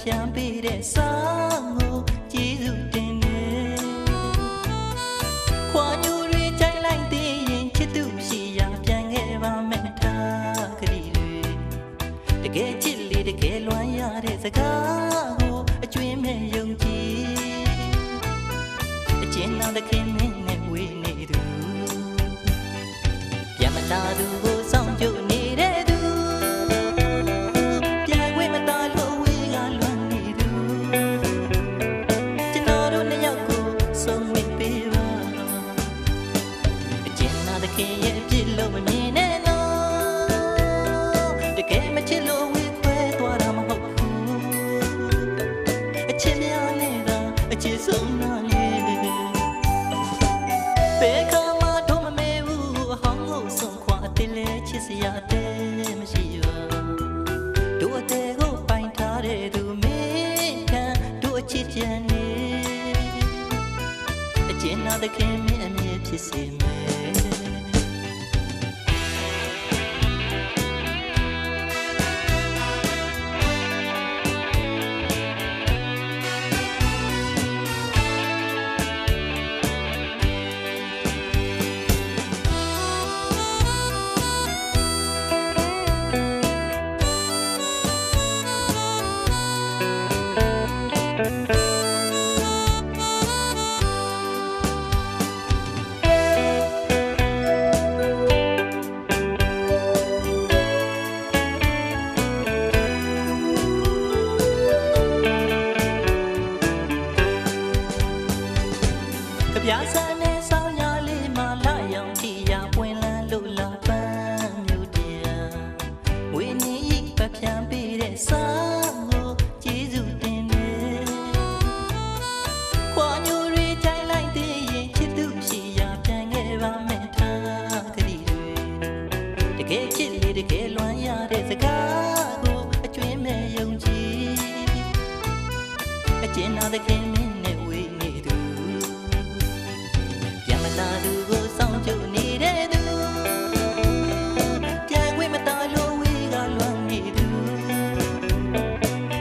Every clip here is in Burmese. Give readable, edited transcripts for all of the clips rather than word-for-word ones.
ပြန်ပေးတဲ့စာကိုကျေးဇူးတင်တယ်ခွာညူတွေကြိုက်လိုက်သေးရင်ချစ်သူရှိရာပြန်ခဲ့ပါမယ်ထားကလေးတွေတကယ်ချစ်လေတကယ်လွမ်းရတဲ့စကားကိုအကျွင်းမဲ့ယုံကြည်အကျဉ်းနောက်တစ်ခင်နဲ့ဝေးနေသူပြန်မလာသူကိုစောင့်ကြိုနေတဲ့သူပြန်ခွင့်မတော်လို့ဝေးကလွမ်းနေသူကျွန်တော်တို့နှစ်ယောက်ကိုဆုံးမပေးပါအကျဉ်းနောက်တစ်ခင်ရဲ့ပြစ်လို့မမြင်နဲ့နော်တကယ်မချစ်လို့ဝေးခွဲသွားတာမဟုတ်ဘူးအချစ်များနေတာအချစ်ဆုံးနာလေဘယ်ကမှတော့မမဲဘူးအဟောင်းကိုဆုံးခွာအသေးလဲချစ်စရာတဲ့မရှိပါတို့အသေးကိုပိုင်ထားတဲ့သူမင်းခံတို့အချစ်ကြံနေအကျဉ်းနောက်တစ်ခင်မင်းအမြဲဖြစ်စေမယ်ပြားစံနဲ့ဆောင်းညာလေးမှလာရောင်ကြည့်ရပွင့်လန်းလို့လာပန်းမြို့တရားဝင်းကြီးပပြန်ပေးတဲ့စာကိုကျေးဇူးတင်တယ်ခွာညူတွေကြိုက်လိုက်သေးရင်ချစ်သူရှိရာပြန်ခဲ့ပါမယ်ထားကလေးတွေတကယ်ချစ်လေတကယ်လွမ်းရတဲ့စကားကိုအကျွင်းမဲ့ယုံကြည်အကျဉ်းနောက်တစ်ခင်နဲ့ဝေးနေသူလာသူကိုစောင့်ကြိုနေတဲ့သူပြန်ခွင့်မတော်လို့ဝေးကလွမ်းနေသူ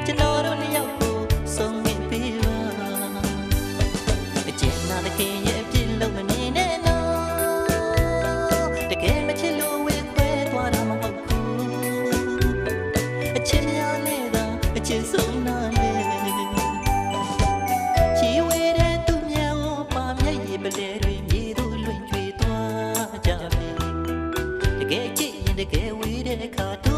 ကျွန်တော်တို့နှစ်ယောက်ကိုဆုံးမပေးပါအကျဉ်းနောက်တစ်ခင်ရဲ့ပြစ်လို့မမြင်နဲ့နော်တကယ်မချစ်လို့ဝေးခွဲသွားတာမဟုတ်ဘူးအချစ်များနေတာအချစ်ဆုံးနာလေချီဝေးတဲ့သူများကိုပါမျက်ရည်ပလဲတွေတကယ်ကြည့်ရင်တကယ်ဝေးတဲ့အခါ